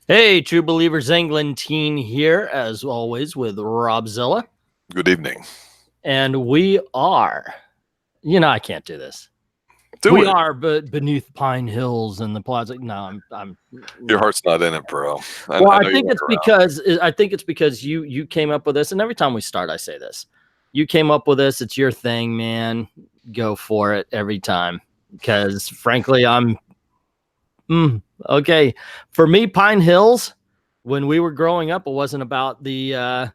Hey, True Believers England teen here, as always, with Robzilla. Good evening. And we are, I can't do this. Do We it. are beneath Pine Hills and the plaza. No, I'm Your no. heart's not in it, bro. Well, I I know you think walk it's around. because you came up with this, and every time we start, I say this. You came up with this. It's your thing, man. Go for it every time. Because frankly, I'm okay. For me, Pine Hills, when we were growing up, it wasn't about that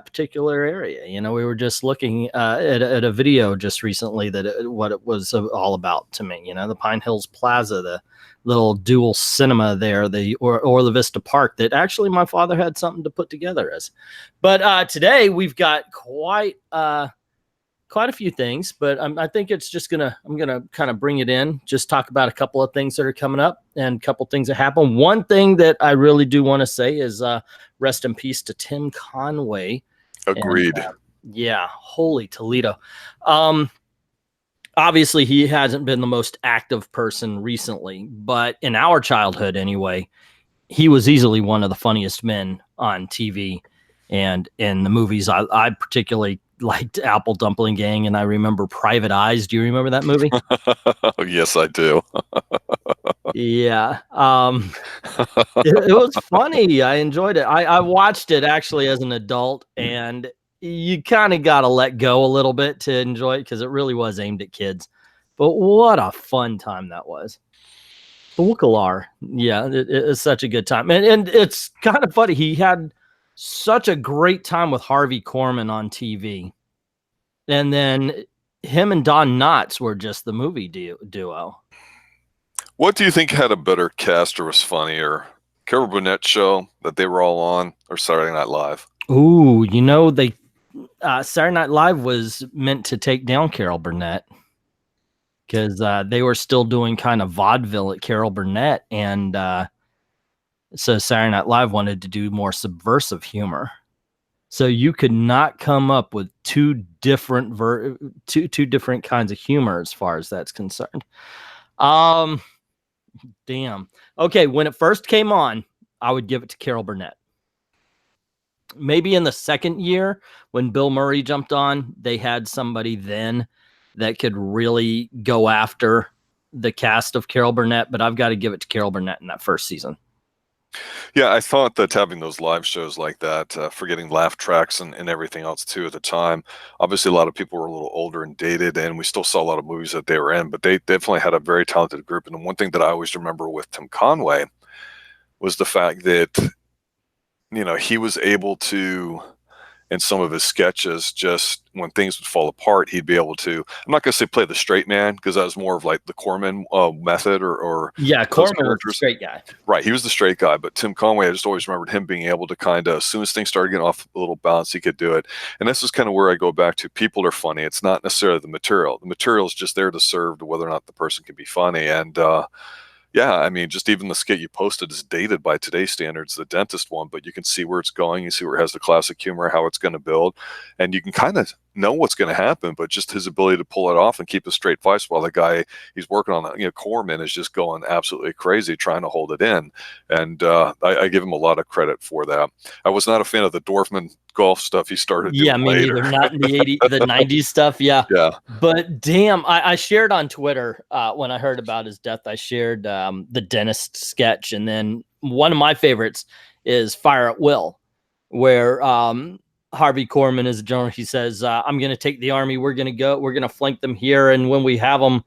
particular area. We were just looking at a video just recently what it was all about to me. The Pine Hills Plaza, the little dual cinema there, or the Vista Park that actually my father had something to put together as. But today we've got quite a few things, but I think I'm gonna kind of bring it in, just talk about a couple of things that are coming up and a couple of things that happen. One thing that I really do want to say is rest in peace to Tim Conway. And Agreed. yeah, holy Toledo. Um, Obviously, he hasn't been the most active person recently, but in our childhood anyway, he was easily one of the funniest men on TV and in the movies. I particularly liked Apple Dumpling Gang, and I remember Private Eyes. Do you remember that movie? Yes, I do. Yeah. It was funny. I enjoyed it. I watched it actually as an adult, and you kind of got to let go a little bit to enjoy it because it really was aimed at kids. But what a fun time that was. Bukalar. Yeah, it's such a good time. And it's kind of funny. He had such a great time with Harvey Korman on TV. And then him and Don Knotts were just the movie duo. What do you think had a better cast or was funnier? Carol Burnett show that they were all on, or Saturday Night Live? Ooh, they Saturday Night Live was meant to take down Carol Burnett because they were still doing kind of vaudeville at Carol Burnett, and so Saturday Night Live wanted to do more subversive humor. So you could not come up with two different kinds of humor as far as that's concerned. Damn. Okay, when it first came on, I would give it to Carol Burnett. Maybe in the second year when Bill Murray jumped on, they had somebody then that could really go after the cast of Carol Burnett, but I've got to give it to Carol Burnett in that first season. Yeah, I thought that having those live shows like that, forgetting laugh tracks and everything else too at the time, obviously a lot of people were a little older and dated, and we still saw a lot of movies that they were in, but they definitely had a very talented group. And the one thing that I always remember with Tim Conway was the fact that, he was able to, in some of his sketches, just when things would fall apart, he'd be able to, I'm not going to say play the straight man, because that was more of like the Korman method or Yeah, those Korman was a straight guy. Right, he was the straight guy, but Tim Conway, I just always remembered him being able to kind of, as soon as things started getting off a little balance, he could do it. And this is kind of where I go back to, people are funny. It's not necessarily the material. The material is just there to serve to whether or not the person can be funny. And yeah, I mean, just even the skit you posted is dated by today's standards, the dentist one, but you can see where it's going. You see where it has the classic humor, how it's going to build, and you can kind of know what's going to happen, but just his ability to pull it off and keep a straight face while the guy he's working on, Korman is just going absolutely crazy trying to hold it in. And I give him a lot of credit for that. I was not a fan of the Dorfman golf stuff he started doing me later. neither. Not in the 90s stuff. Yeah. Yeah. But damn, I shared on Twitter when I heard about his death, I shared the dentist sketch. And then one of my favorites is Fire at Will, where Harvey Korman is a general. He says, I'm going to take the army. We're going to flank them here. And when we have them,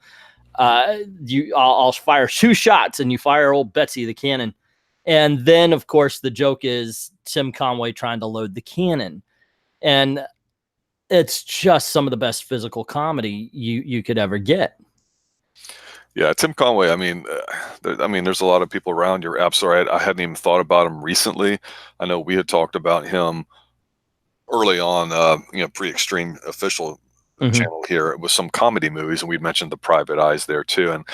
I'll fire 2 shots and you fire old Betsy the cannon. And then, of course, the joke is Tim Conway trying to load the cannon. And it's just some of the best physical comedy you could ever get. Yeah, Tim Conway. I mean, there's a lot of people around. You're absolutely right. I hadn't even thought about him recently. I know we had talked about him early on, pre-Xtreme official channel here with some comedy movies, and we'd mentioned the Private Eyes there too. And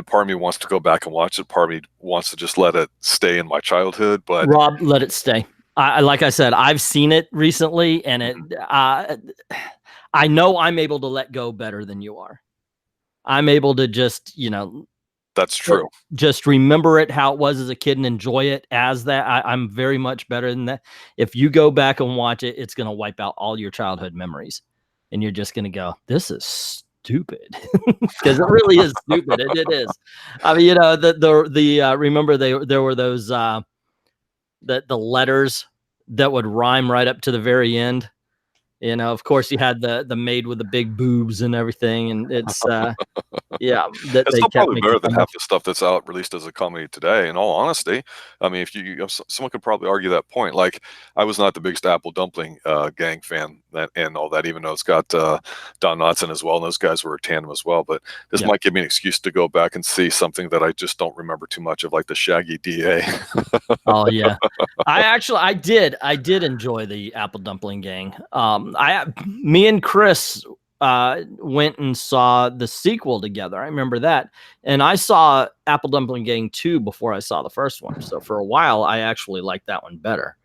part of me wants to go back and watch it. Part of me wants to just let it stay in my childhood. But Rob, let it stay. Like I said, I've seen it recently, and I know I'm able to let go better than you are. I'm able to just, That's true. Just remember it how it was as a kid and enjoy it as that. I'm very much better than that. If you go back and watch it, it's going to wipe out all your childhood memories, and you're just going to go, "This is stupid," because it really is stupid. It is. I mean, remember there were those the letters that would rhyme right up to the very end. Of course, you had the maid with the big boobs and everything, and it's yeah, that It's they still kept probably making better than fun of. half the stuff that's out released as a comedy today. In all honesty, I mean, if someone could probably argue that point. Like, I was not the biggest Apple Dumpling Gang fan and all that, even though it's got Don Knotts in as well, and those guys were a tandem as well. But this might give me an excuse to go back and see something that I just don't remember too much of, like the Shaggy DA. Oh yeah, I did enjoy the Apple Dumpling Gang. Me and Chris went and saw the sequel together. I remember that, and I saw Apple Dumpling Gang 2 before I saw the first one. So for a while, I actually liked that one better.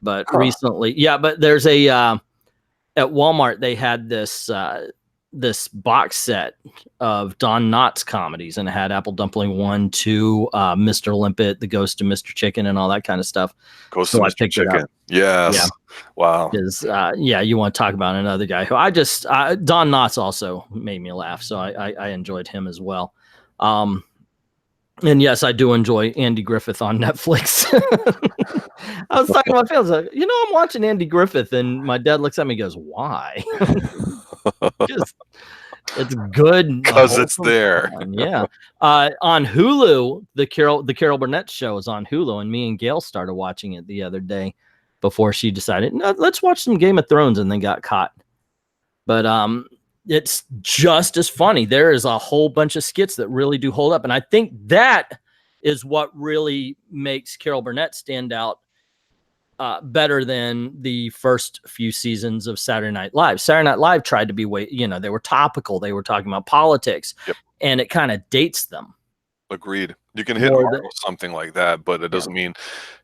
But recently, but there's a at Walmart they had this box set of Don Knotts comedies, and it had Apple Dumpling 1, 2, Mr. Limpet, The Ghost of Mr. Chicken, and all that kind of stuff. Ghost of Mr. Chicken. Yes. Yeah. Wow. Because you want to talk about another guy who Don Knotts also made me laugh, so I enjoyed him as well. And yes, I do enjoy Andy Griffith on Netflix. I was talking to my friends, like, I'm watching Andy Griffith, and my dad looks at me and goes, "Why?" It's good because it's there. Yeah. On Hulu, the Carol Burnett show is on Hulu, and me and Gail started watching it the other day before she decided, no, let's watch some Game of Thrones, and then got caught. But it's just as funny. There is a whole bunch of skits that really do hold up, and I think that is what really makes Carol Burnett stand out better than the first few seasons of Saturday Night Live. Saturday Night Live tried to be they were topical. They were talking about politics, and it kind of dates them. Agreed. You can hit hard with something like that, but it doesn't mean,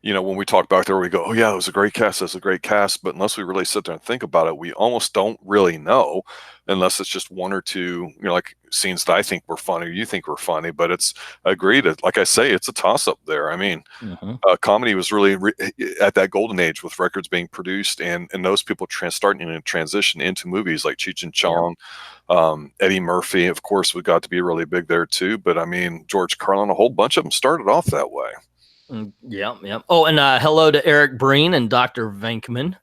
when we talk back there, we go, "Oh yeah, it was a great cast. That's a great cast." But unless we really sit there and think about it, we almost don't really know, unless it's just one or two, like scenes that I think were funny, or you think were funny. But it's agreed. Like I say, it's a toss up there. I mean, comedy was really at that golden age with records being produced, and those people starting to transition into movies like Cheech and Chong. Eddie Murphy, of course, we got to be really big there too. But I mean, George Carlin, a whole bunch of them started off that way. Yeah. Oh, and hello to Eric Breen and Dr. Venkman.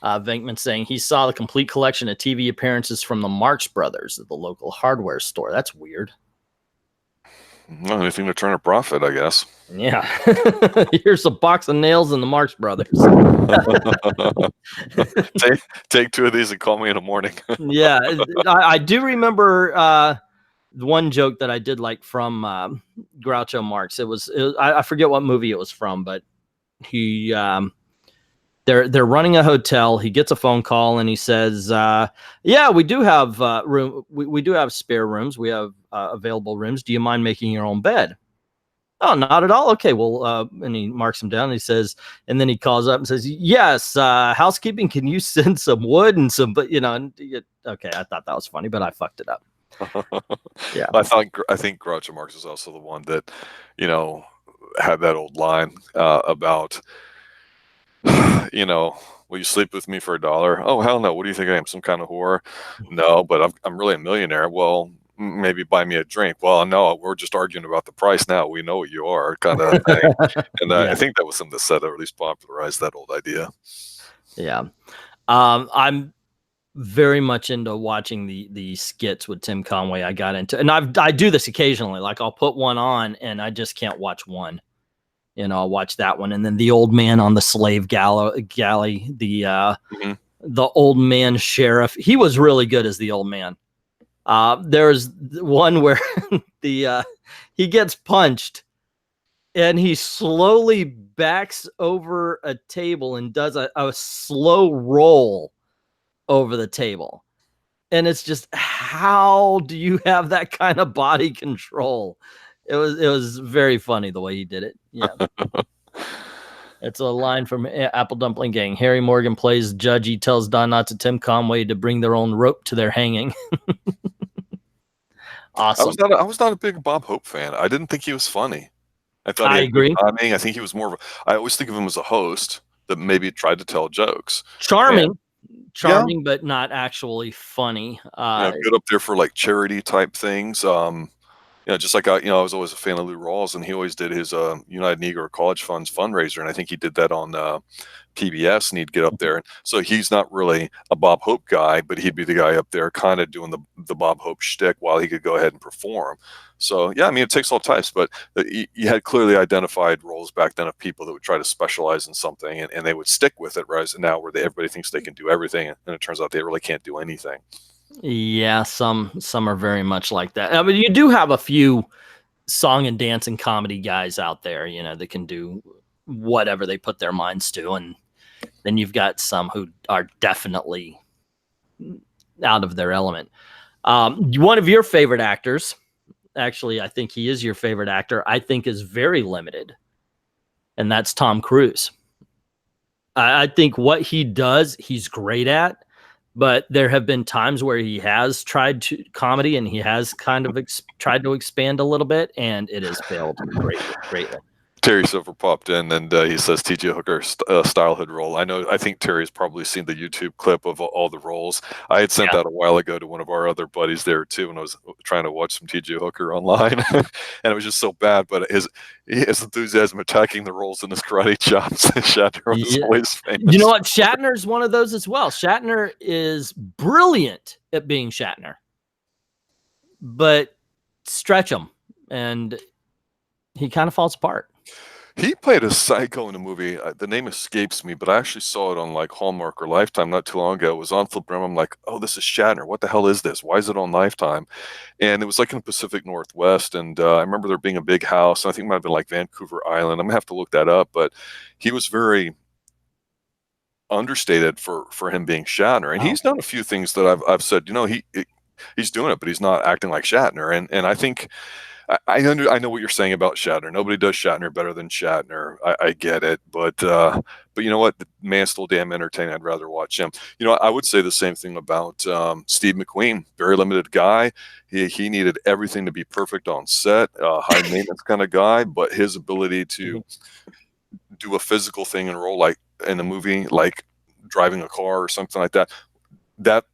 Venkman saying he saw the complete collection of TV appearances from the Marx Brothers at the local hardware store. That's weird. Well, anything to turn a profit, I guess. Yeah. Here's a box of nails and the Marx Brothers. take two of these and call me in the morning. Yeah. I do remember one joke that I did like from Groucho Marx. I forget what movie it was from, but he they're running a hotel. He gets a phone call and he says, "Yeah, we do have room. We do have spare rooms. We have available rooms. Do you mind making your own bed?" "Oh, not at all." "Okay, well," and he marks him down. And he says, and then he calls up and says, "Yes, housekeeping. Can you send some wood and some?" But okay, I thought that was funny, but I fucked it up. Yeah, I think Groucho Marx is also the one that, had that old line about, "Will you sleep with me for $1? Oh, hell no. What do you think I am, some kind of whore? No, but I'm really a millionaire. Well, maybe buy me a drink. Well, no, we're just arguing about the price now. We know what you are," kind of thing. And I think that was him that said, or at least popularized that old idea. Yeah. I'm very much into watching the skits with Tim Conway. I got into, and I do this occasionally. Like, I'll put one on and I just can't watch one. I'll watch that one, and then the old man on the slave galley, the old man sheriff. He was really good as the old man. There's one where he gets punched, and he slowly backs over a table and does a slow roll over the table. And it's just, how do you have that kind of body control? It was very funny the way he did it. Yeah. It's a line from Apple Dumpling Gang. Harry Morgan plays judge. He tells Don Knotts and Tim Conway to bring their own rope to their hanging. Awesome. I was not a big Bob Hope fan. I didn't think he was funny. I thought he I had good agree. timing. I think he was more of I always think of him as a host that maybe tried to tell jokes. Charming, Yeah, but not actually funny. good up there for like charity type things. Just like I was always a fan of Lou Rawls, and he always did his United Negro College Funds fundraiser, and I think he did that on PBS, and he'd get up there. And so he's not really a Bob Hope guy, but he'd be the guy up there kind of doing the Bob Hope shtick while he could go ahead and perform. So yeah, I mean, it takes all types, but you had clearly identified roles back then of people that would try to specialize in something, and they would stick with it. Whereas now, where everybody thinks they can do everything, and it turns out they really can't do anything. Yeah, some are very much like that. I mean, you do have a few song and dance and comedy guys out there, that can do whatever they put their minds to, and then you've got some who are definitely out of their element. One of your favorite actors, actually, I think he is your favorite actor, I think is very limited, and that's Tom Cruise. I think what he does, he's great at. But there have been times where he has tried to comedy, and he has kind of tried to expand a little bit, and it has failed greatly. Terry Silver popped in, and he says T.J. Hooker stylehood role. I think Terry's probably seen the YouTube clip of all the roles. I had sent that a while ago to one of our other buddies there too, when I was trying to watch some T.J. Hooker online, and it was just so bad. But his enthusiasm attacking the roles in his karate chops, Shatner was always famous. You know what? Shatner's one of those as well. Shatner is brilliant at being Shatner, but stretch him, and he kind of falls apart. He played a psycho in a movie. The name escapes me, but I actually saw it on like Hallmark or Lifetime not too long ago. It was on Flip Rim. I'm like, oh, this is Shatner. What the hell is this? Why is it on Lifetime? And it was like in the Pacific Northwest. And I remember there being a big house. I think it might have been like Vancouver Island. I'm going to have to look that up. But he was very understated for him being Shatner. And he's done a few things that I've said, he's doing it, but he's not acting like Shatner. And I think... I know what you're saying about Shatner. Nobody does Shatner better than Shatner. I get it, but you know what? The man's still damn entertaining. I'd rather watch him. I would say the same thing about Steve McQueen. Very limited guy. He needed everything to be perfect on set. High maintenance kind of guy, but his ability to do a physical thing and role like in a movie, like driving a car or something like that, that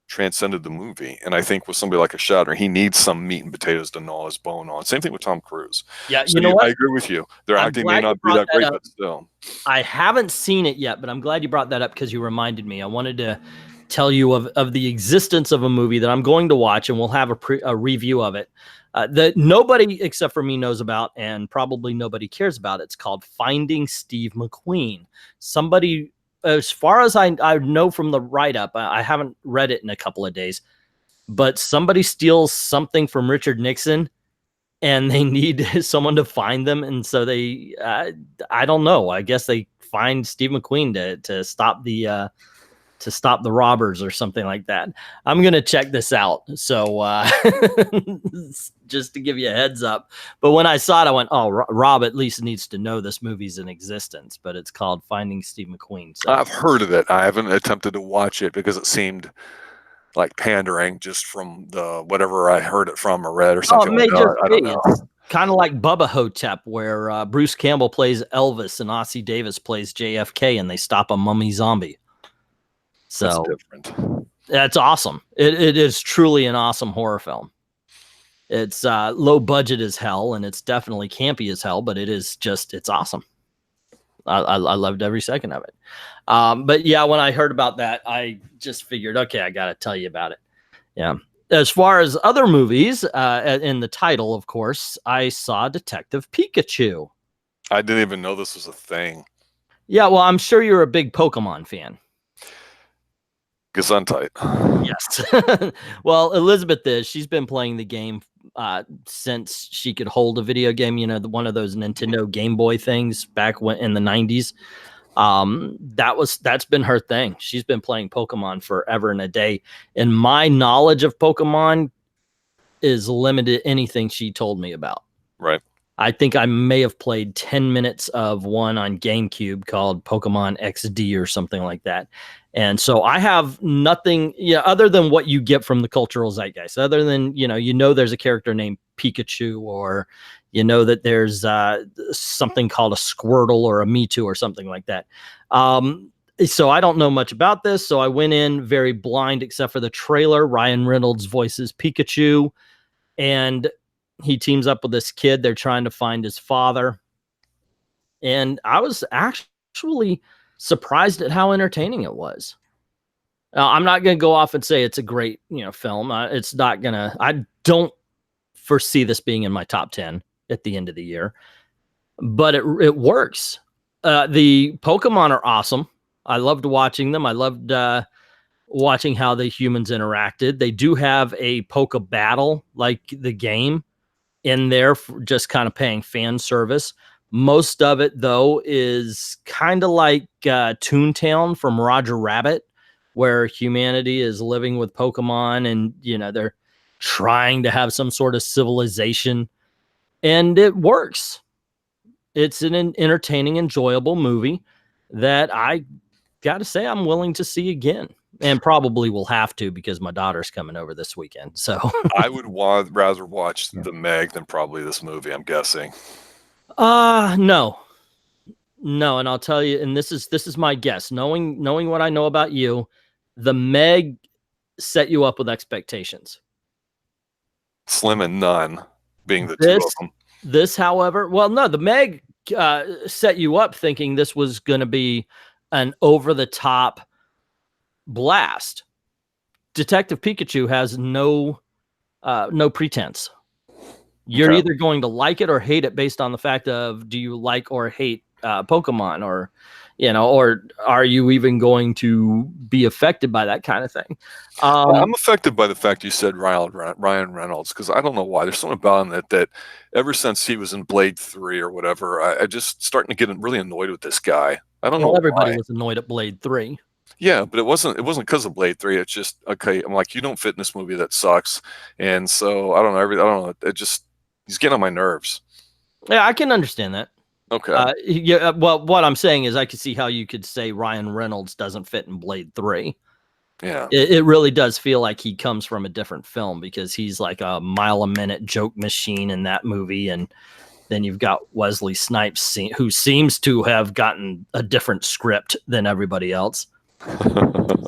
transcended the movie. And I think with somebody like a Shatner, he needs some meat and potatoes to gnaw his bone on. Same thing with Tom Cruise. Yeah, so what? I agree with you. Their acting may not be that great, but still. I haven't seen it yet, but I'm glad you brought that up because you reminded me. I wanted to tell you of the existence of a movie that I'm going to watch, and we'll have a review of it that nobody except for me knows about, and probably nobody cares about. It's called Finding Steve McQueen. Somebody... As far as I know from the write-up, I haven't read it in a couple of days, but somebody steals something from Richard Nixon, and they need someone to find them, and so they, I don't know. I guess they find Steve McQueen to stop the robbers or something like that. I'm gonna check this out. So just to give you a heads up. But when I saw it, I went, "Oh, Rob at least needs to know this movie's in existence." But it's called Finding Steve McQueen. So. I've heard of it. I haven't attempted to watch it because it seemed like pandering just from the whatever I heard it from or read or something. Oh, it may just be. It's kind of like Bubba Hotep, where Bruce Campbell plays Elvis and Ossie Davis plays JFK, and they stop a mummy zombie. So that's different. That's awesome. It is truly an awesome horror film. It's low budget as hell, and it's definitely campy as hell, but it's awesome. I loved every second of it. But yeah, when I heard about that, I just figured, okay, I got to tell you about it. Yeah. As far as other movies, in the title, of course, I saw Detective Pikachu. I didn't even know this was a thing. Yeah, well, I'm sure you're a big Pokemon fan. Gesundheit. Yes. Well, Elizabeth is. She's been playing the game since she could hold a video game. One of those Nintendo Game Boy things back in the 90s. That's been her thing. She's been playing Pokemon forever and a day. And my knowledge of Pokemon is limited to anything she told me about. Right. I think I may have played 10 minutes of one on GameCube called Pokemon XD or something like that. And so I have nothing, other than what you get from the cultural zeitgeist, other than, there's a character named Pikachu, or, that there's something called a Squirtle or a Mewtwo or something like that. So I don't know much about this. So I went in very blind, except for the trailer. Ryan Reynolds voices Pikachu, and he teams up with this kid. They're trying to find his father. And I was actually surprised at how entertaining it was. I'm not going to go off and say it's a great, film. It's not going to, I don't foresee this being in my top 10 at the end of the year, but it works. The Pokemon are awesome. I loved watching them. I loved watching how the humans interacted. They do have a Poke Battle, like the game, in there, for just kind of paying fan service. Most of it, though, is kind of like Toontown from Roger Rabbit, where humanity is living with Pokemon, and they're trying to have some sort of civilization, and it works. It's an entertaining, enjoyable movie that I got to say I'm willing to see again, and probably will have to, because my daughter's coming over this weekend. So I would rather watch The Meg than probably this movie, I'm guessing. No, and I'll tell you, and this is my guess, knowing what I know about you, The Meg set you up with expectations. Slim and none being the two of them. This, however, well, no, The Meg set you up thinking this was going to be an over-the-top blast. Detective Pikachu has no pretense. You're either going to like it or hate it based on the fact of, do you like or hate Pokemon, or or are you even going to be affected by that kind of thing? I'm affected by the fact you said Ryan Reynolds, because I don't know why. There's something about him that ever since he was in Blade 3 or whatever, I just starting to get really annoyed with this guy. I don't know. Everybody was annoyed at Blade 3. Yeah, but it wasn't because of Blade 3. It's just, okay, I'm like, you don't fit in this movie, that sucks. And so I don't know. It just, he's getting on my nerves. Yeah, I can understand that. Okay. Yeah. Well, what I'm saying is, I could see how you could say Ryan Reynolds doesn't fit in Blade 3. Yeah. It really does feel like he comes from a different film, because he's like a mile-a-minute joke machine in that movie, and then you've got Wesley Snipes, who seems to have gotten a different script than everybody else.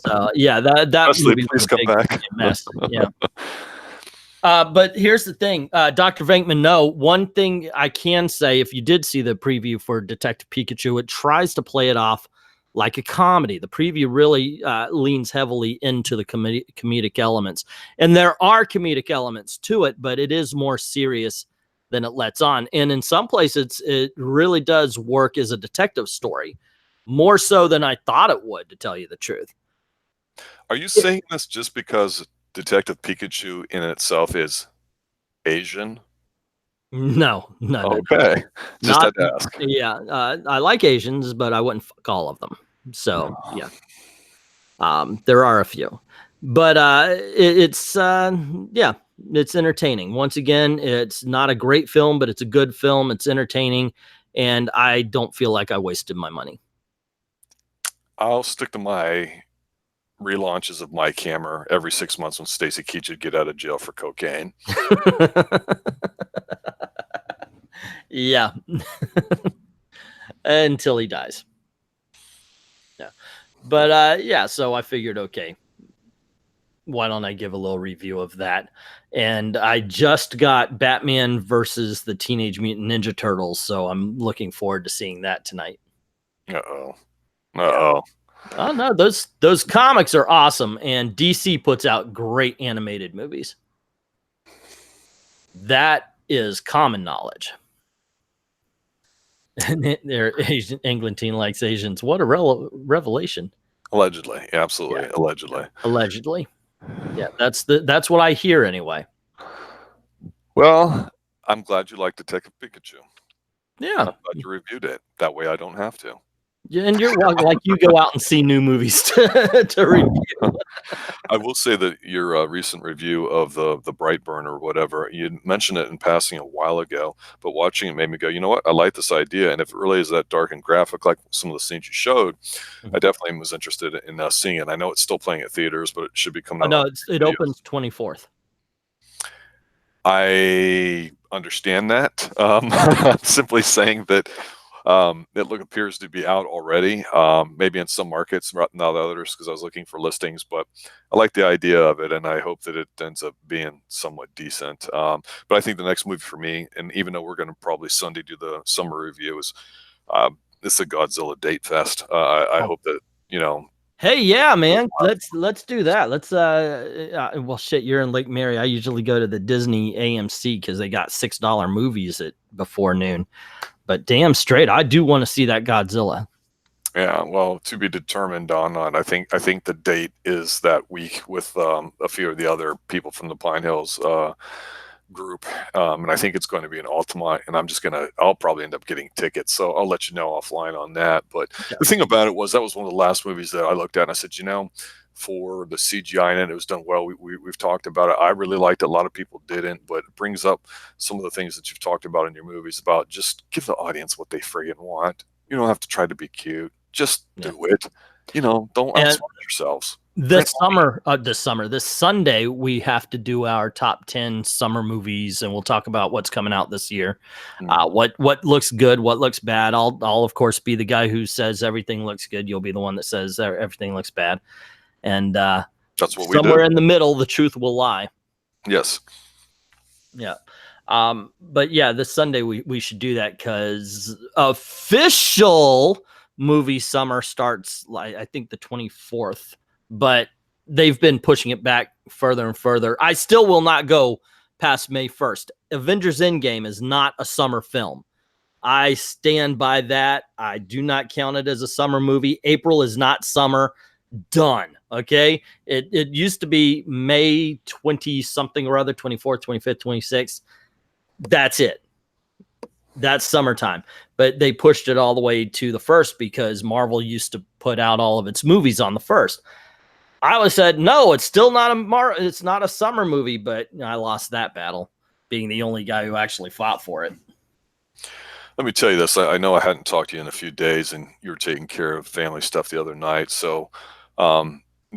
So yeah, that Wesley, please come back. Mess. Yeah. But here's the thing, Dr. Venkman, no, one thing I can say, if you did see the preview for Detective Pikachu, it tries to play it off like a comedy. The preview really leans heavily into the comedic elements, and there are comedic elements to it, but it is more serious than it lets on. And in some places, it really does work as a detective story, more so than I thought it would, to tell you the truth. Are you saying this just because Detective Pikachu in itself is Asian? No. Okay. Just had to ask. Yeah, I like Asians, but I wouldn't fuck all of them. So yeah, there are a few, but it's entertaining. Once again, it's not a great film, but it's a good film. It's entertaining, and I don't feel like I wasted my money. I'll stick to my relaunches of Mike Hammer every 6 months when Stacy Keach would get out of jail for cocaine. Yeah. Until he dies. Yeah. But so I figured, okay, why don't I give a little review of that? And I just got Batman versus the Teenage Mutant Ninja Turtles, so I'm looking forward to seeing that tonight. Uh-oh. Oh no, those comics are awesome, and DC puts out great animated movies. That is common knowledge. Their Asian England teen likes Asians. What a revelation! Allegedly, absolutely, yeah. Allegedly. Yeah, that's what I hear anyway. Well, I'm glad you like Detective Pikachu. Yeah, I'm glad you reviewed it. That way, I don't have to. And you're like you go out and see new movies to review. I will say that your recent review of the Brightburn or whatever, you mentioned it in passing a while ago, but watching it made me go, you know what? I like this idea, and if it really is that dark and graphic, like some of the scenes you showed, I definitely was interested in seeing it. I know it's still playing at theaters, but it should be coming out. No, it opens 24th. I understand that. I'm simply saying that it appears to be out already, maybe in some markets, not others, because I was looking for listings. But I like the idea of it, and I hope that it ends up being somewhat decent. But I think the next movie for me, and even though we're going to probably Sunday do the summer review, is it's a Godzilla date fest. I hope that, you know. Hey, yeah, man. Let's do that. Let's well, shit, you're in Lake Mary. I usually go to the Disney AMC because they got $6 movies at before noon. But damn straight, I do want to see that Godzilla. Yeah, well, to be determined on. I think the date is that week with a few of the other people from the Pine Hills group, and I think it's going to be in Altamont, and I'll probably end up getting tickets, so I'll let you know offline on that. But the thing about it was that was one of the last movies that I looked at, and I said, for the CGI in it, it was done well. We've talked about it. I really liked it. A lot of people didn't, but it brings up some of the things that you've talked about in your movies about just give the audience what they friggin' want. You don't have to try to be cute. Just do it. Don't outsmart yourselves. This Sunday, we have to do our top 10 summer movies, and we'll talk about what's coming out this year. What looks good, what looks bad. I'll of course be the guy who says everything looks good. You'll be the one that says everything looks bad. And that's what we somewhere in the middle, the truth will lie. Yes. Yeah. But yeah, this Sunday we should do that because official movie summer starts, I think, the 24th, but they've been pushing it back further and further. I still will not go past May 1st. Avengers Endgame is not a summer film. I stand by that. I do not count it as a summer movie. April is not summer. Done. Okay. It used to be May 20 something or other, 24th, 25th, 26th. That's it. That's summertime. But they pushed it all the way to the 1st because Marvel used to put out all of its movies on the 1st. I always said, no, it's still not it's not a summer movie, but I lost that battle, being the only guy who actually fought for it. Let me tell you this. I know I hadn't talked to you in a few days, and you were taking care of family stuff the other night. So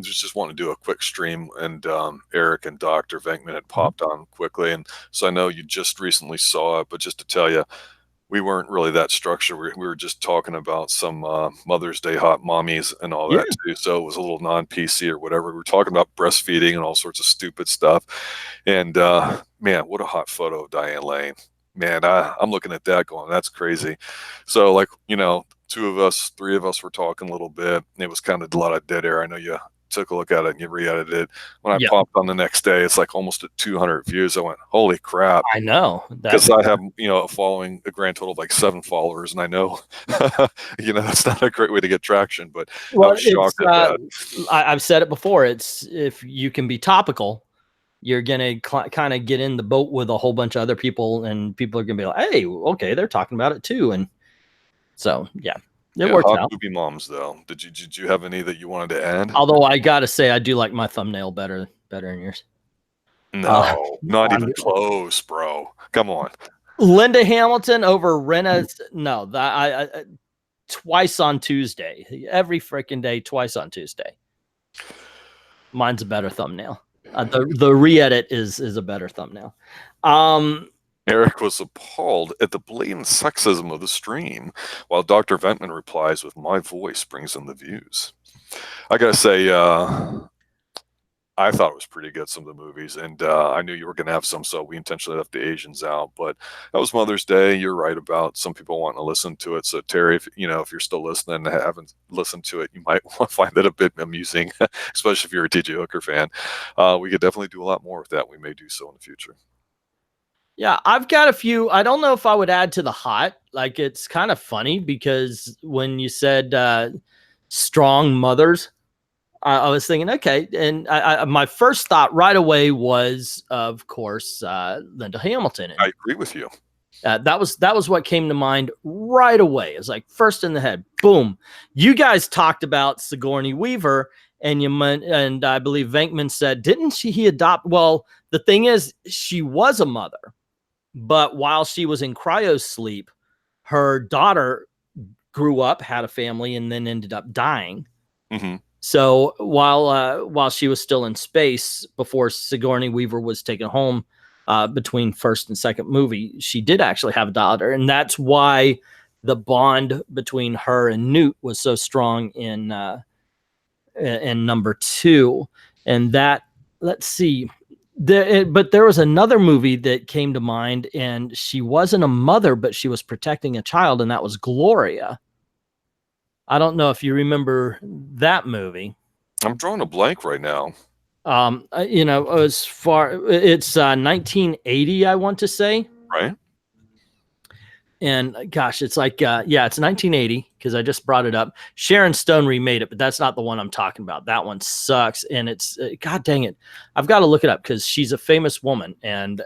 just want to do a quick stream, and Eric and Dr. Venkman had popped on quickly. And so I know you just recently saw it, but just to tell you, we weren't really that structured. We were just talking about some Mother's Day hot mommies and all that too. So it was a little non-PC or whatever. We were talking about breastfeeding and all sorts of stupid stuff. And man, what a hot photo of Diane Lane. Man, I'm looking at that going, that's crazy. So like, 2 of us, 3 of us were talking a little bit. It was kind of a lot of dead air. I know you took a look at it and you re-edited it. When I popped on the next day, it's like almost at 200 views. I went, holy crap. I know. Because I have, a following, a grand total of like 7 followers. And I know, that's not a great way to get traction, but I was shocked at that. I've said it before. It's if you can be topical, you're going to kind of get in the boat with a whole bunch of other people, and people are going to be like, hey, okay, they're talking about it too. And so, it works out. Movie moms, though. Did you have any that you wanted to add? Although I got to say, I do like my thumbnail better than yours. No, not even close, bro. Come on. Linda Hamilton over Reynolds. No, I twice on Tuesday. Every freaking day, twice on Tuesday. Mine's a better thumbnail. The re-edit is a better thumbnail. Eric was appalled at the blatant sexism of the stream, while Dr. Ventman replies with, my voice brings in the views. I gotta say, I thought it was pretty good, some of the movies, and I knew you were going to have some, so we intentionally left the Asians out. But that was Mother's Day. You're right about some people wanting to listen to it. So Terry, if you're still listening and haven't listened to it, you might find that a bit amusing, especially if you're a TJ Hooker fan. We could definitely do a lot more with that. We may do so in the future. Yeah, I've got a few. I don't know if I would add to the hot. Like, it's kind of funny because when you said strong mothers, I was thinking, okay. And my first thought right away was, of course, Linda Hamilton. I agree with you. That was what came to mind right away. It was like first in the head. Boom. You guys talked about Sigourney Weaver, and I believe Venkman said, didn't he adopt? Well, the thing is, she was a mother, but while she was in cryo sleep, her daughter grew up, had a family, and then ended up dying. Mm-hmm. So while she was still in space, before Sigourney Weaver was taken home, between first and second movie, she did actually have a daughter, and that's why the bond between her and Newt was so strong in number 2. And that, let's see, but there was another movie that came to mind, and she wasn't a mother, but she was protecting a child, and that was Gloria. I don't know if you remember that movie. I'm drawing a blank right now. As far, it's 1980, I want to say. Right. And gosh, it's like, it's 1980, because I just brought it up. Sharon Stone remade it, but that's not the one I'm talking about. That one sucks. And it's, God dang it, I've got to look it up, because she's a famous woman. And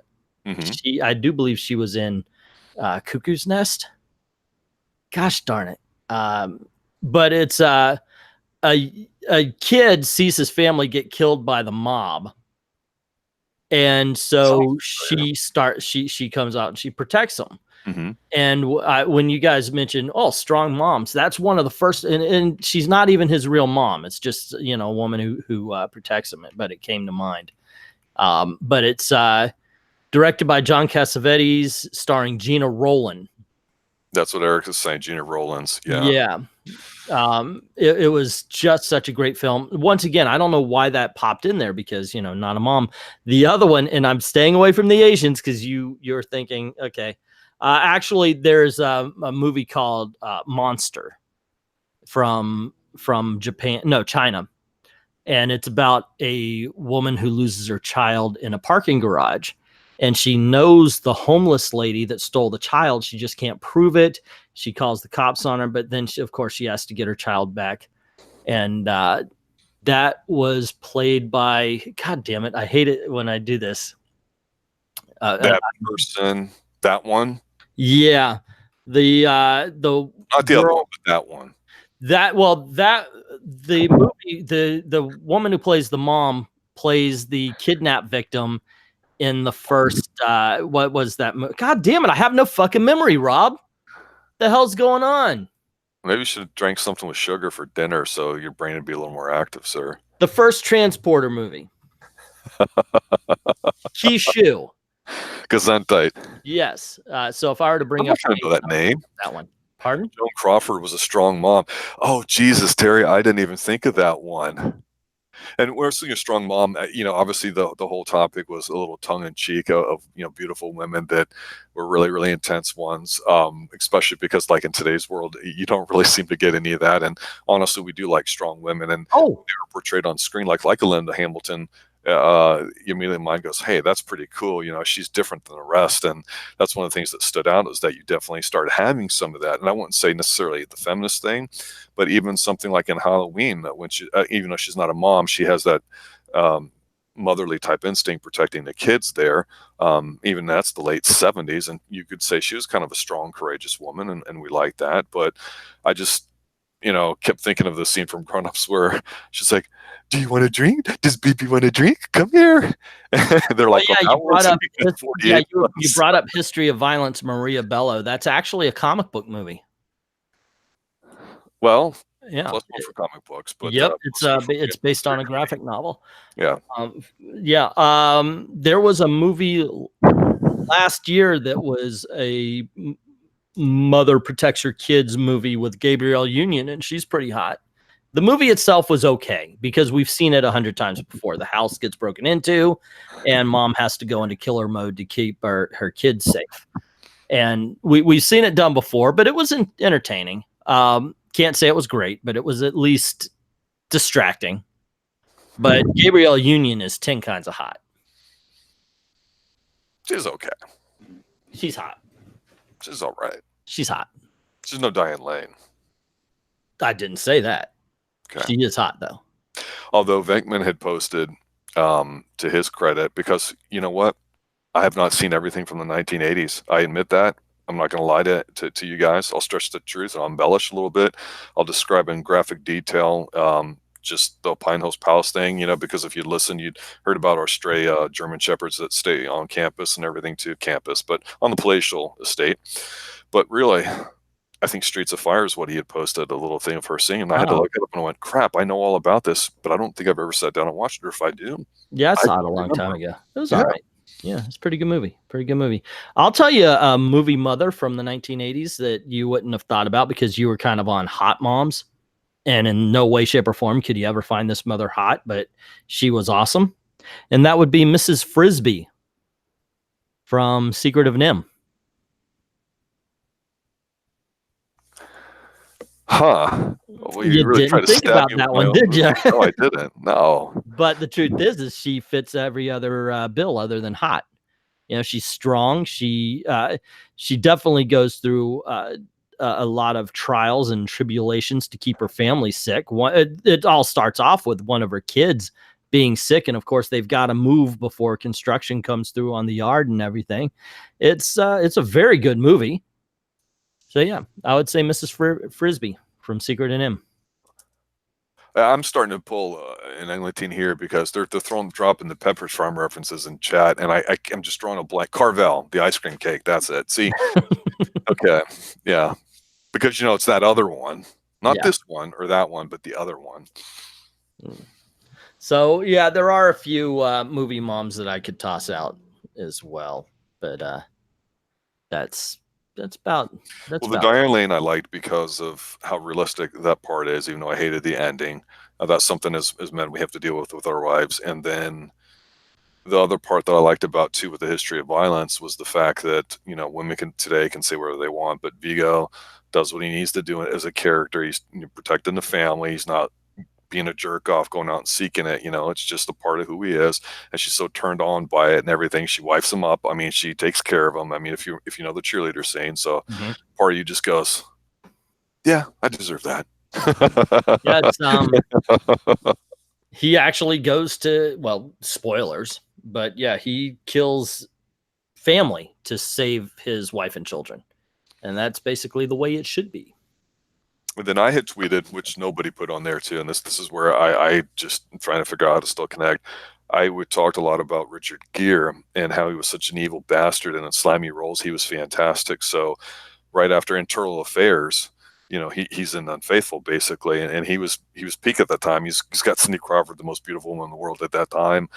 I do believe she was in Cuckoo's Nest. Gosh darn it. But it's a kid sees his family get killed by the mob, and so she comes out and she protects them. Mm-hmm. And when you guys mentioned, strong moms, that's one of the first, and she's not even his real mom. It's just, a woman who protects him. But it came to mind. But it's directed by John Cassavetes, starring Gina Rowland. That's what Eric is saying, Gina Rowlands. Yeah. Yeah. It was just such a great film. Once again, I don't know why that popped in there, because, not a mom. The other one, and I'm staying away from the Asians, because you're thinking, okay. Actually, there's a movie called Monster from China. And it's about a woman who loses her child in a parking garage. And she knows the homeless lady that stole the child. She just can't prove it. She calls the cops on her, but then of course she has to get her child back. And that was played by, God damn it, I hate it when I do this. That person, that one? Yeah. The not the other one, but that one. The movie, the woman who plays the mom plays the kidnap victim in the first, what was that? God damn it, I have no fucking memory, Rob. The hell's going on? Maybe you should have drank something with sugar for dinner, so your brain would be a little more active, sir. The first Transporter movie. Kishu. Gesundheit. Yes. So if I were to bring up that name, that one. Pardon? Joan Crawford was a strong mom. Oh, Jesus, Terry, I didn't even think of that one. And we're seeing a strong mom. Obviously the whole topic was a little tongue in cheek of beautiful women that were really, really intense ones. Especially because, like, in today's world, you don't really seem to get any of that. And honestly, we do like strong women, and they were portrayed on screen like a Linda Hamilton. Immediately mind goes, hey, that's pretty cool. She's different than the rest. And that's one of the things that stood out, is that you definitely started having some of that. And I wouldn't say necessarily the feminist thing, but even something like in Halloween, that when she, even though she's not a mom, she has that motherly type instinct protecting the kids there. Even that's the late 70s. And you could say she was kind of a strong, courageous woman. And we like that. But I just, kept thinking of the scene from Grown Ups where she's like, do you want a drink? Does BB want a drink? Come here. They're like, you brought up History of Violence, Maria Bello. That's actually a comic book movie. Well, yeah, plus one for comic books, but it's based on a graphic novel. Yeah. There was a movie last year that was a mother protects her kids movie with Gabrielle Union, and she's pretty hot. The movie itself was okay, because we've seen it 100 times before. The house gets broken into, and mom has to go into killer mode to keep her kids safe. And we've seen it done before, but it was entertaining. Can't say it was great, but it was at least distracting. But Gabrielle Union is 10 kinds of hot. She's okay. She's hot. She's all right. She's hot. She's no Diane Lane. I didn't say that. Okay. She is hot, though. Although Venkman had posted, to his credit, because you know what? I have not seen everything from the 1980s. I admit that. I'm not going to lie to you guys. I'll stretch the truth and I'll embellish a little bit. I'll describe in graphic detail just the Pine Hills Palace thing, because if you'd listened, you'd heard about our stray German shepherds that stay on campus and everything to campus, but on the palatial estate. But really, I think Streets of Fire is what he had posted, a little thing of her singing. I had to look it up and I went, crap, I know all about this, but I don't think I've ever sat down and watched it. Or if I do, Yeah, I saw it a long time ago. It was all right. Yeah, it's a pretty good movie. Pretty good movie. I'll tell you a movie mother from the 1980s that you wouldn't have thought about because you were kind of on hot moms. And in no way, shape, or form could you ever find this mother hot, but she was awesome. And that would be Mrs. Frisbee from Secret of NIMH. Huh. Well, you really didn't think about that one, did you? No, I didn't. No. But the truth is she fits every other bill other than hot. She's strong. She definitely goes through a lot of trials and tribulations to keep her family sick. It all starts off with one of her kids being sick, and of course they've got to move before construction comes through on the yard and everything. It's a very good movie. So yeah, I would say Mrs. Frisbee from Secret of NIMH. I'm starting to pull an Angleton here because they're dropping the Pepperidge Farm references in chat, and I'm just drawing a blank. Carvel, the ice cream cake. That's it. See, okay, yeah, because it's that other one, not this one or that one, but the other one. So yeah, there are a few movie moms that I could toss out as well, but that's about. The Diane Lane I liked because of how realistic that part is, even though I hated the ending. That's something as men we have to deal with our wives. And then the other part that I liked about too with the history of violence was the fact that women today can say whatever they want, but Viggo does what he needs to do as a character. He's protecting the family. He's not being a jerk off, going out and seeking it. It's just a part of who he is, and she's so turned on by it and everything. She wipes him up. I mean, she takes care of him. I mean, if you know the cheerleader saying, so part of you just goes, yeah, I deserve that. Yeah, he actually goes to, well, spoilers, but yeah, he kills family to save his wife and children, and that's basically the way it should be. And then I had tweeted, which nobody put on there too, and this is where I just am trying to figure out how to still connect. I would talked a lot about Richard Gere and how he was such an evil bastard, and in slimy roles he was fantastic. So right after Internal Affairs, he's in Unfaithful basically, and he was peak at that time. He's got Cindy Crawford, the most beautiful woman in the world at that time,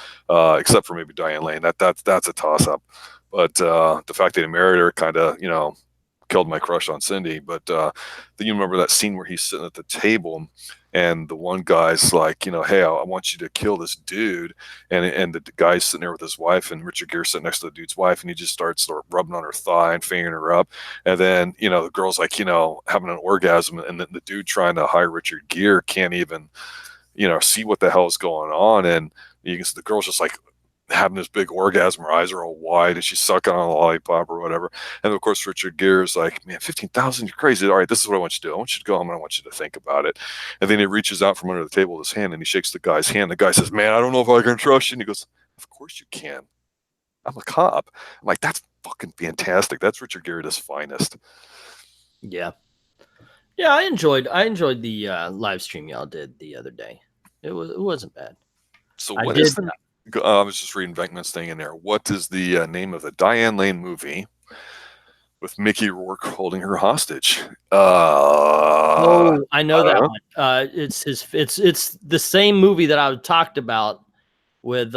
except for maybe Diane Lane. That's a toss up. But the fact that he married her kind of killed my crush on Cindy. But then you remember that scene where he's sitting at the table and the one guy's like, hey, I want you to kill this dude. And the guy's sitting there with his wife, and Richard Gere sitting next to the dude's wife, and he just starts rubbing on her thigh and fingering her up. And then, the girl's like, having an orgasm, and then the dude trying to hire Richard Gere can't even, see what the hell is going on. And you can see the girl's just like, having this big orgasm, her eyes are all wide, and she's sucking on a lollipop or whatever. And of course, Richard Gere is like, man, 15,000, you're crazy. All right, this is what I want you to do. I want you to go home and I want you to think about it. And then he reaches out from under the table with his hand and he shakes the guy's hand. The guy says, man, I don't know if I can trust you. And he goes, of course you can. I'm a cop. I'm like, that's fucking fantastic. That's Richard Gere at his finest. Yeah. Yeah, I enjoyed the live stream y'all did the other day. It wasn't bad. So what is that? I was just reading Venkman's thing in there. What is the name of the Diane Lane movie with Mickey Rourke holding her hostage? I know that one. It's the same movie that I talked about with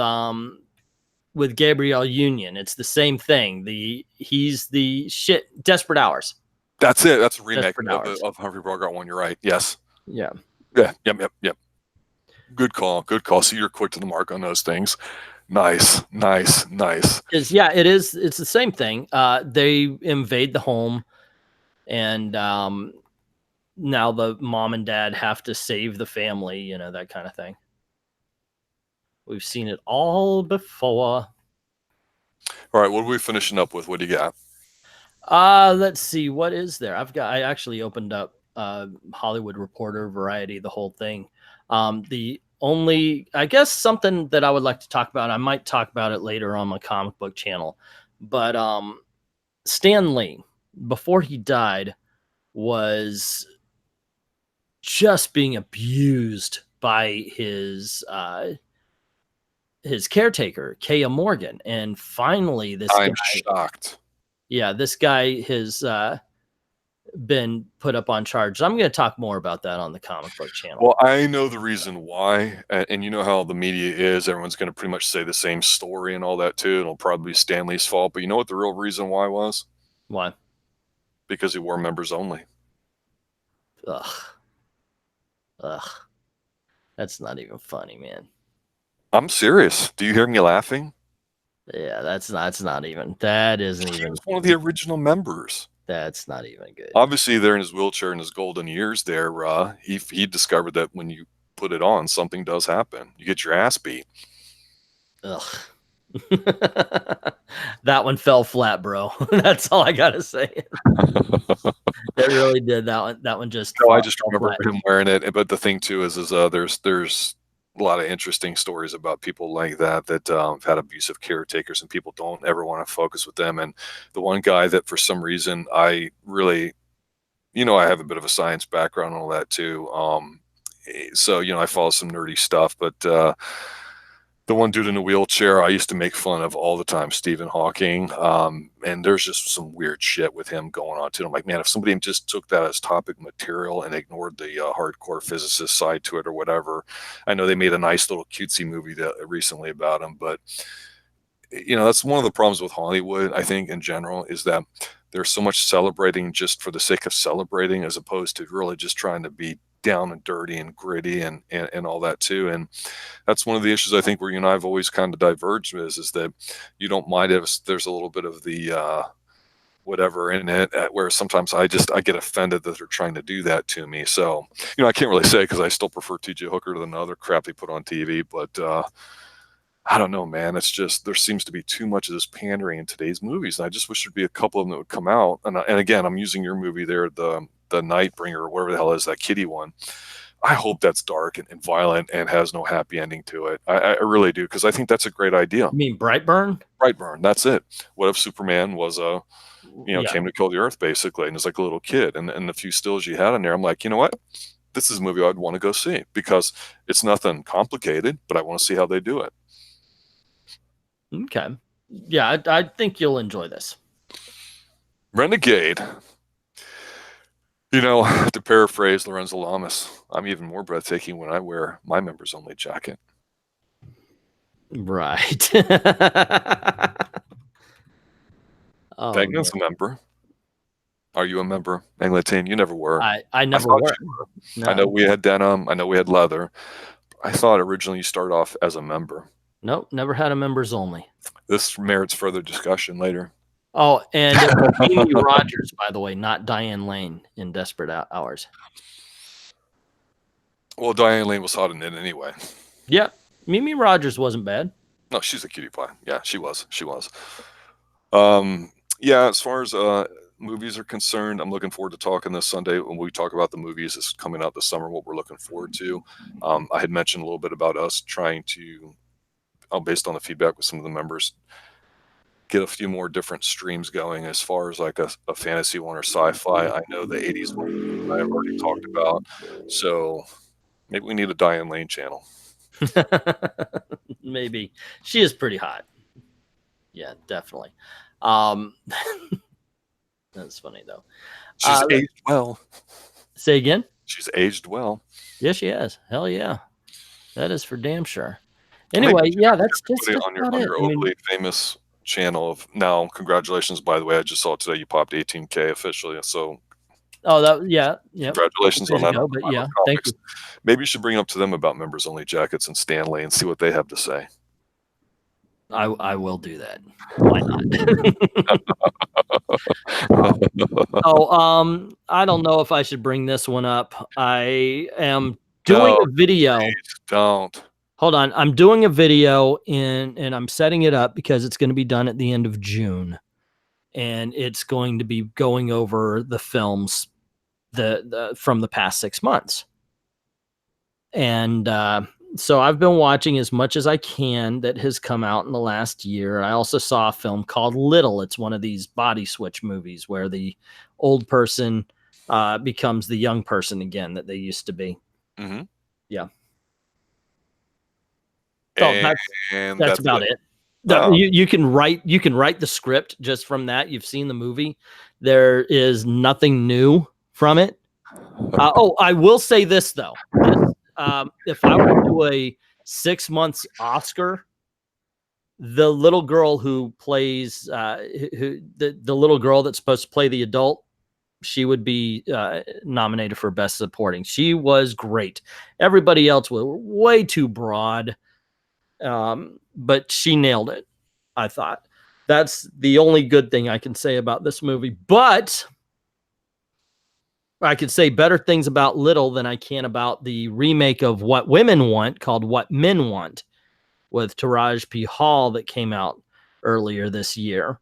Gabrielle Union. It's the same thing. He's the shit Desperate Hours. That's it. That's a remake of Humphrey Bogart one. You're right. Yes. Yeah. Yeah. Yep. Good call. So you're quick to the mark on those things. Nice. Yeah, it is. It's the same thing. They invade the home, and now the mom and dad have to save the family. That kind of thing. We've seen it all before. All right, what are we finishing up with? What do you got? Let's see. What is there? I actually opened up Hollywood Reporter, Variety, the whole thing. The only, I guess, something that I would like to talk about, I might talk about it later on my comic book channel, but Stan Lee, before he died, was just being abused by his caretaker, Kaya Morgan. And finally, I'm shocked. this guy has been put up on charge. I'm going to talk more about that on the comic book channel. Well, I know the reason why, and you know how the media is. Everyone's going to pretty much say the same story and all that too. It'll probably be Stanley's fault, but you know what the real reason why was? Why? Because he wore members only. Ugh. That's not even funny, man. I'm serious. Do you hear me laughing? Yeah, that isn't even. He was one of the original members. That's not even good. Obviously, there in his wheelchair in his golden years there, he discovered that when you put it on, something does happen. You get your ass beat. Ugh. That one fell flat, bro. That's all I gotta say. It really did. That one just. No, I just remember him wearing it. But the thing too is there's a lot of interesting stories about people like that have had abusive caretakers, and people don't ever want to focus with them. And the one guy that for some reason I really, I have a bit of a science background and all that too. So I follow some nerdy stuff, but the one dude in a wheelchair I used to make fun of all the time, Stephen Hawking. And there's just some weird shit with him going on too. I'm like, man, if somebody just took that as topic material and ignored the hardcore physicist side to it or whatever. I know they made a nice little cutesy movie recently about him, but that's one of the problems with Hollywood, I think, in general, is that there's so much celebrating just for the sake of celebrating, as opposed to really just trying to be down and dirty and gritty and all that too. And that's one of the issues I think where you and I have always kind of diverged is that you don't mind if there's a little bit of the whatever in it, where sometimes I get offended that they're trying to do that to me. So I can't really say, because I still prefer TJ Hooker to the other crap they put on TV, but I don't know, man. It's just there seems to be too much of this pandering in today's movies, and I just wish there'd be a couple of them that would come out. And again, I'm using your movie there, the Nightbringer, or whatever the hell is that kitty one. I hope that's dark and violent and has no happy ending to it. I really do, because I think that's a great idea. You mean Brightburn? Brightburn, that's it. What if Superman was came to kill the Earth basically, and is like a little kid, and the few stills you had in there, I'm like, you know what? This is a movie I'd want to go see, because it's nothing complicated, but I want to see how they do it. Okay. Yeah, I think you'll enjoy this. Renegade. To paraphrase Lorenzo Lamas, I'm even more breathtaking when I wear my members only jacket. Right. Megan's a member. Are you a member, Angleton? You never were. I never were. No. I know we had denim. I know we had leather. I thought originally you started off as a member. Nope, never had a members only. This merits further discussion later. Oh, and Mimi Rogers, by the way, not Diane Lane in Desperate Hours. Well, Diane Lane was hot in it anyway. Yeah, Mimi Rogers wasn't bad. No, she's a cutie pie. Yeah, she was. Yeah, as far as movies are concerned, I'm looking forward to talking this Sunday when we talk about the movies that's coming out this summer, what we're looking forward to. I had mentioned a little bit about us trying to, based on the feedback with some of the members, get a few more different streams going as far as like a fantasy one or sci-fi. I know the 80s one I've already talked about, so maybe we need a Diane Lane channel. Maybe. She is pretty hot. Yeah, definitely. That's funny though. She's aged well. Say again? She's aged well. Yeah, she has. Hell yeah. That is for damn sure. Anyway, yeah, that's just on your overly famous channel of now. Congratulations, by the way. I just saw it today. You popped 18K officially. So yeah. Congratulations on that. But yeah, thank you. Maybe you should bring up to them about members only jackets and Stanley and see what they have to say. I will do that. Why not? I don't know if I should bring this one up. I am doing a video. Please don't. Hold on. I'm doing a video and I'm setting it up because it's going to be done at the end of June. And it's going to be going over the films from the past 6 months. And So I've been watching as much as I can that has come out in the last year. I also saw a film called Little. It's one of these body switch movies where the old person becomes the young person again that they used to be. Mm-hmm. Yeah. So And that's about it. Oh. You can write the script just from that. You've seen the movie. There is nothing new from it. I will say this though. If I were to do a 6 months Oscar, the little girl who plays the little girl that's supposed to play the adult, she would be nominated for Best Supporting. She was great. Everybody else was way too broad, but she nailed it. I thought that's the only good thing I can say about this movie. But I could say better things about Little than I can about the remake of What Women Want called What Men Want with Taraji P. Hall that came out earlier this year.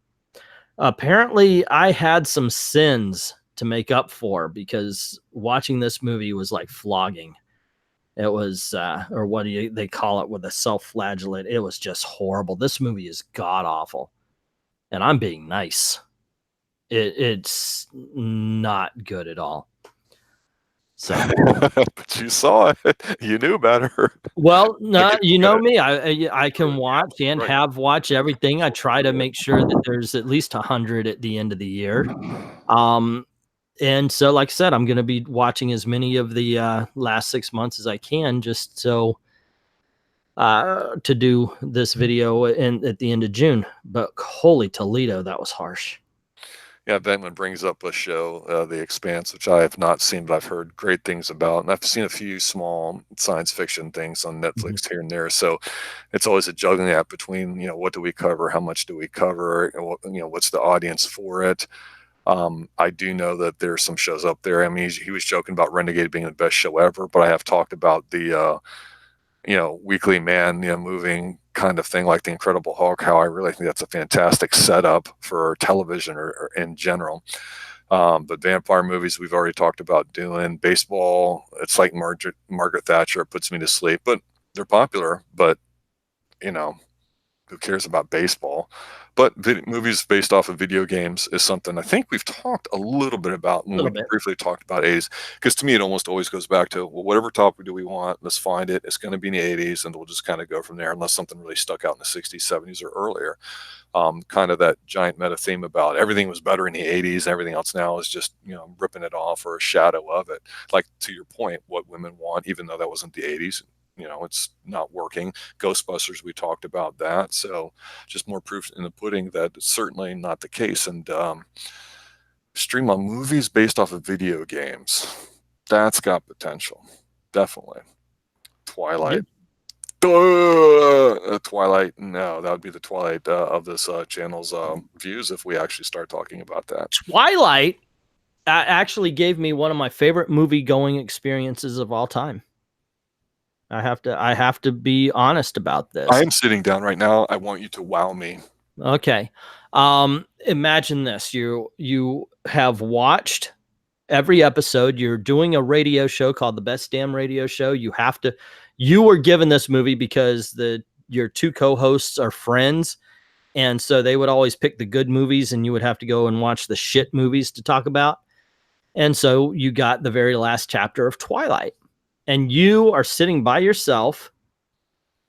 Apparently, I had some sins to make up for because watching this movie was like flogging. It was, or what do they call it with a self-flagellate? It was just horrible. This movie is god-awful. And I'm being nice. It's not good at all. So, but you saw it. You knew better. Well, no, you know me. I can watch and have watched everything. I try to make sure that there's at least 100 at the end of the year. And so, like I said, I'm going to be watching as many of the last 6 months as I can, just so to do this video at the end of June. But holy Toledo, that was harsh. Yeah, Venkman brings up a show, The Expanse, which I have not seen, but I've heard great things about. And I've seen a few small science fiction things on Netflix here and there. So it's always a juggling act between, what do we cover? How much do we cover? And what's the audience for it? I do know that there's some shows up there. I mean, he was joking about Renegade being the best show ever, but I have talked about the, Weekly Man, moving kind of thing like the Incredible Hulk, how I really think that's a fantastic setup for television or in general. But vampire movies we've already talked about doing. Baseball, it's like Margaret Thatcher, it puts me to sleep, but they're popular. But who cares about baseball? But movies based off of video games is something I think we've talked a little bit about when we briefly talked about 80s. Because to me, it almost always goes back to, well, whatever topic do we want, let's find it. It's going to be in the 80s, and we'll just kind of go from there unless something really stuck out in the 60s, 70s, or earlier. Kind of that giant meta theme about everything was better in the 80s. Everything else now is just, ripping it off or a shadow of it. Like, to your point, What Women Want, even though that wasn't the 80s. It's not working. Ghostbusters, we talked about that. So just more proof in the pudding that it's certainly not the case. And stream on movies based off of video games, that's got potential. Definitely. Twilight. Twilight. No, that would be the Twilight of this channel's views if we actually start talking about that. Twilight actually gave me one of my favorite movie going experiences of all time. I have to be honest about this. I am sitting down right now. I want you to wow me. Okay. Imagine this. You have watched every episode. You're doing a radio show called The Best Damn Radio Show. You were given this movie because your two co-hosts are friends. And so they would always pick the good movies and you would have to go and watch the shit movies to talk about. And so you got the very last chapter of Twilight. And you are sitting by yourself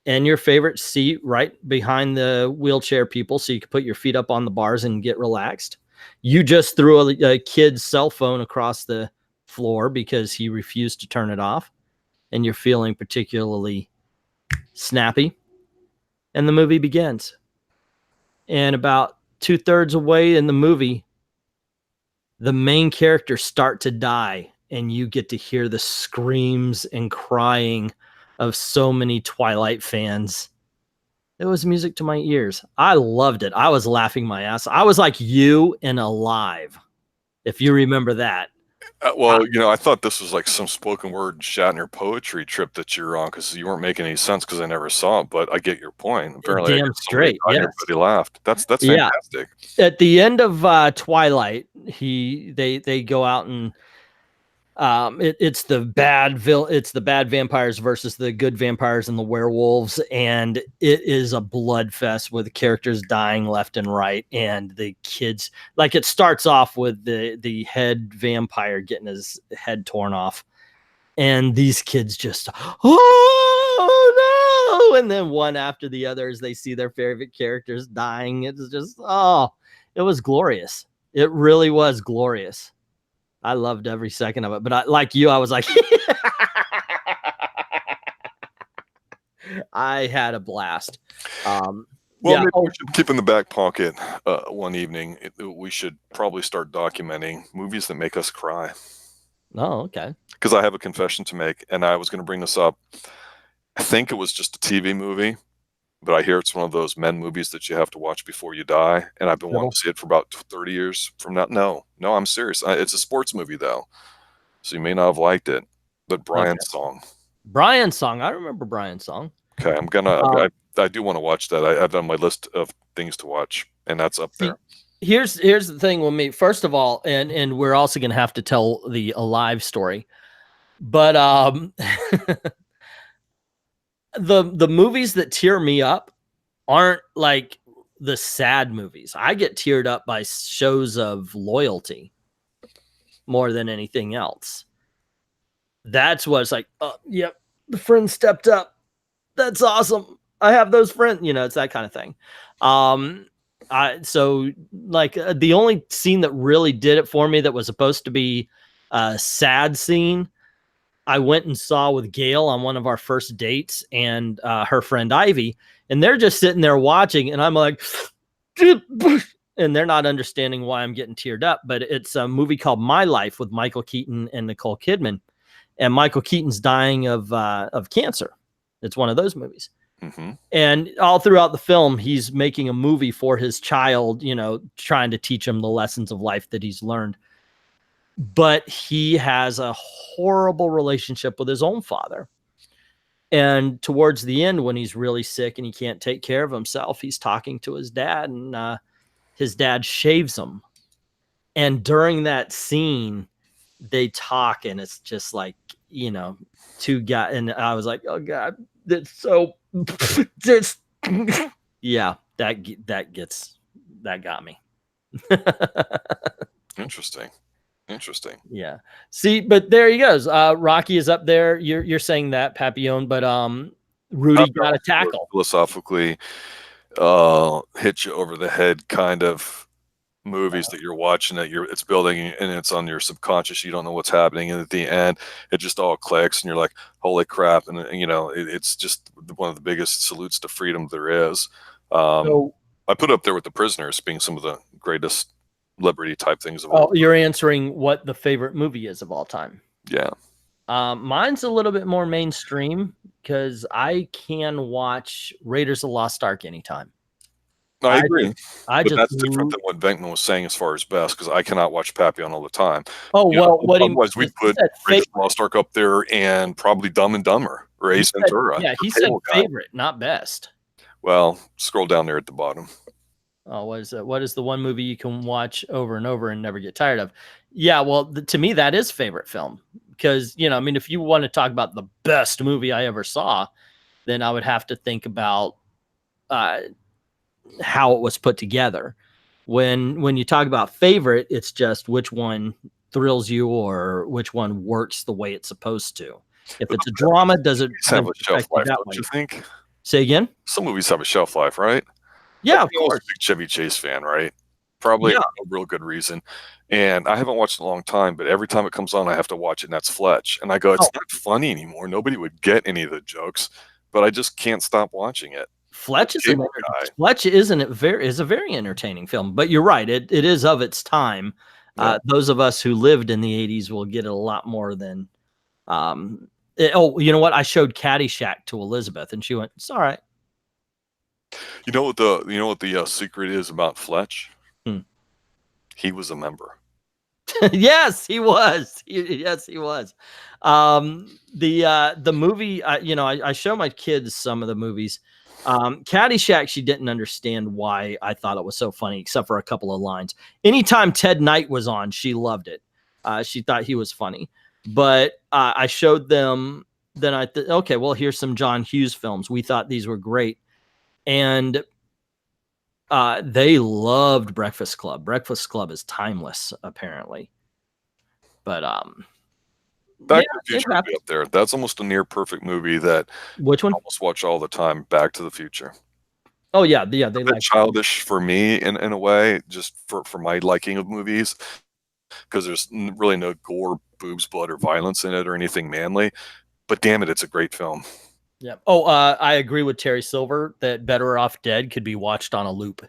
in your favorite seat right behind the wheelchair people so you can put your feet up on the bars and get relaxed. You just threw a kid's cell phone across the floor because he refused to turn it off. And you're feeling particularly snappy. And the movie begins. And about 2/3 away in the movie, the main characters start to die. And you get to hear the screams and crying of so many Twilight fans. It was music to my ears. I loved it. I was laughing my ass. I was like you in Alive, if you remember that. I thought this was like some spoken word Shatner poetry trip that you're on because you weren't making any sense because I never saw it. But I get your point. Apparently, damn straight. Yes. Everybody laughed. That's fantastic. At the end of Twilight, they go out and it's the bad vampires versus the good vampires and the werewolves, and it is a blood fest with characters dying left and right, and the kids, like, it starts off with the head vampire getting his head torn off, and these kids just, oh no, and then one after the other as they see their favorite characters dying. It's just, it was glorious. It really was glorious. I loved every second of it, but like you, I was like, I had a blast. Well, maybe we should keep in the back pocket one evening. We should probably start documenting movies that make us cry. Oh, okay. Because I have a confession to make, and I was going to bring this up. I think it was just a TV movie, but I hear it's one of those men movies that you have to watch before you die, and I've been wanting to see it for about 30 years from now. No, I'm serious. It's a sports movie, though, so you may not have liked it, but Brian's Song. Brian's Song. I remember Brian's Song. Okay, I do want to watch that. I've done my list of things to watch, and that's up there. Here's the thing with me. First of all, and we're also going to have to tell the Alive story, but the movies that tear me up aren't like the sad movies. I get teared up by shows of loyalty more than anything else. That's what it's like. Yep, the friend stepped up. That's awesome. I have those friends. It's that kind of thing. So like the only scene that really did it for me that was supposed to be a sad scene, I went and saw with Gail on one of our first dates and her friend Ivy, and they're just sitting there watching, and I'm like, and they're not understanding why I'm getting teared up, but it's a movie called My Life with Michael Keaton and Nicole Kidman, and Michael Keaton's dying of cancer. It's one of those movies. Mm-hmm. And all throughout the film, he's making a movie for his child, trying to teach him the lessons of life that he's learned. But he has a horrible relationship with his own father. And towards the end, when he's really sick and he can't take care of himself, he's talking to his dad, and his dad shaves him. And during that scene, they talk, and it's just like, two guys. And I was like, oh God, that's so just, yeah, that got me. Interesting. Yeah. See, but there he goes. Rocky is up there. You're saying that Papillon, but Rudy got a tackle. Philosophically, hit you over the head kind of movies that you're watching that it's building and it's on your subconscious. You don't know what's happening, and at the end, it just all clicks, and you're like, "Holy crap!" And it's just one of the biggest salutes to freedom there is. I put it up there with The Prisoners being some of the greatest Liberty type things of all time. You're answering what the favorite movie is of all time. Yeah. Mine's a little bit more mainstream because I can watch Raiders of the Lost Ark anytime. I agree. But that's different than what Venkman was saying as far as best, because I cannot watch Papillon all the time. Otherwise we put Raiders of the Lost Ark up there and probably Dumb and Dumber or Ace Ventura. Yeah, he said favorite, not best. Well, scroll down there at the bottom. Oh, what is the one movie you can watch over and over and never get tired of? Yeah, well, to me, that is favorite film. Because, if you want to talk about the best movie I ever saw, then I would have to think about how it was put together. When you talk about favorite, it's just which one thrills you or which one works the way it's supposed to. If it's a drama, does it have a shelf life, don't you think? Say again? Some movies have a shelf life, right? Yeah, of course. I'm a big Chevy Chase fan, right? Probably a real good reason. And I haven't watched it in a long time, but every time it comes on, I have to watch it, and that's Fletch. And I go, it's not funny anymore. Nobody would get any of the jokes, but I just can't stop watching it. Fletch is a very entertaining film, but you're right. It is of its time. Yeah. Those of us who lived in the 80s will get it a lot more than. You know what? I showed Caddyshack to Elizabeth, and she went, "It's all right." You know what the secret is about Fletch? He was a member. Yes, he was. Yes, he was. The movie, I show my kids some of the movies. Caddyshack, she didn't understand why I thought it was so funny, except for a couple of lines. Anytime Ted Knight was on, she loved it. She thought he was funny. But I showed them. Then I thought, okay, well, here's some John Hughes films. We thought these were great, and they loved Breakfast Club. Breakfast Club is timeless, apparently. But Back yeah, to the it Future would be happens. up there. That's almost a near perfect movie that Which I one? almost watch all the time. Back to the Future. Oh yeah, they A bit like childish for me in a way, just for my liking of movies, because there's really no gore, boobs, blood, or violence in it or anything manly. But damn it, it's a great film. Yeah. Oh, I agree with Terry Silver that Better Off Dead could be watched on a loop.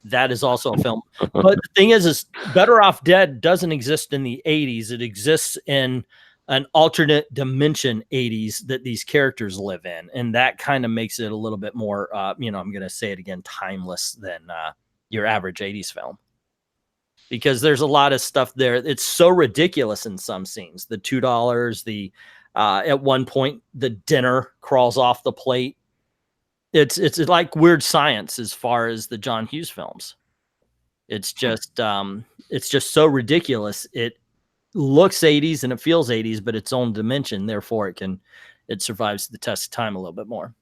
That is also a film. But the thing is Better Off Dead doesn't exist in the 80s. It exists in an alternate dimension 80s that these characters live in. And that kind of makes it a little bit more, I'm going to say it again, timeless than your average 80s film. Because there's a lot of stuff there. It's so ridiculous in some scenes. The $2, at one point, the dinner crawls off the plate. It's like weird science as far as the John Hughes films. It's just so ridiculous. It looks 80s and it feels 80s, but its own dimension. Therefore, it survives the test of time a little bit more.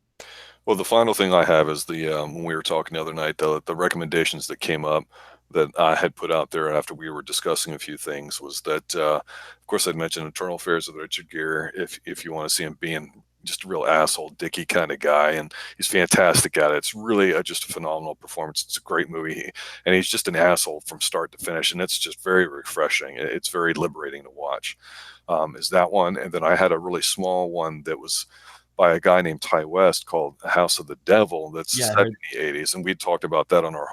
Well, the final thing I have is when we were talking the other night, the recommendations that came up that I had put out there after we were discussing a few things was that, of course, I'd mentioned Internal Affairs of Richard Gere. If you want to see him being just a real asshole, dicky kind of guy, and he's fantastic at it. It's really just a phenomenal performance. It's a great movie, and he's just an asshole from start to finish, and it's just very refreshing. It's very liberating to watch. Is that one? And then I had a really small one that was by a guy named Ty West called House of the Devil that's set in the 80s. And we talked about that on our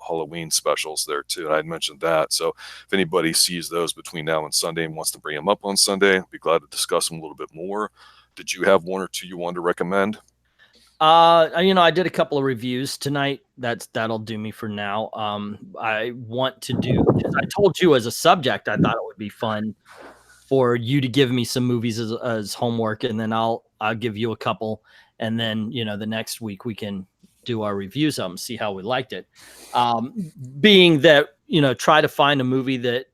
Halloween specials there too. And I'd mentioned that. So if anybody sees those between now and Sunday and wants to bring them up on Sunday, I'd be glad to discuss them a little bit more. Did you have one or two you wanted to recommend? I did a couple of reviews tonight. That'll do me for now. I want to do, because I told you as a subject, I thought it would be fun for you to give me some movies as homework, and then I'll give you a couple, and then the next week we can do our reviews of them, see how we liked it. Being that try to find a movie that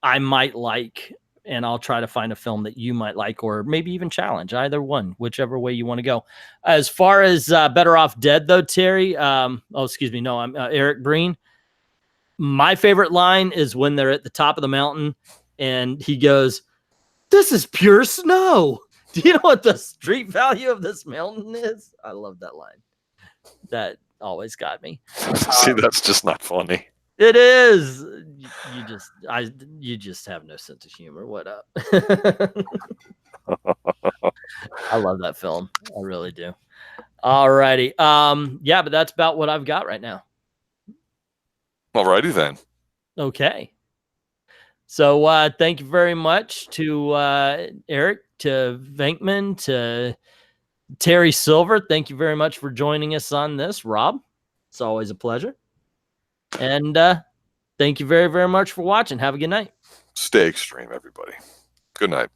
I might like, and I'll try to find a film that you might like, or maybe even challenge, either one, whichever way you want to go. As far as Better Off Dead, though, Terry, I'm Eric Breen. My favorite line is when they're at the top of the mountain and he goes, "This is pure snow. Do you know what the street value of this mountain is?" I love that line. That always got me. See, that's just not funny. It is. You just have no sense of humor. What up? I love that film. I really do. All righty. Yeah, but that's about what I've got right now. All righty then. Okay. So thank you very much to Eric, to Venkman, to Terry Silver. Thank you very much for joining us on this, Rob. It's always a pleasure. And thank you very, very much for watching. Have a good night. Stay extreme, everybody. Good night.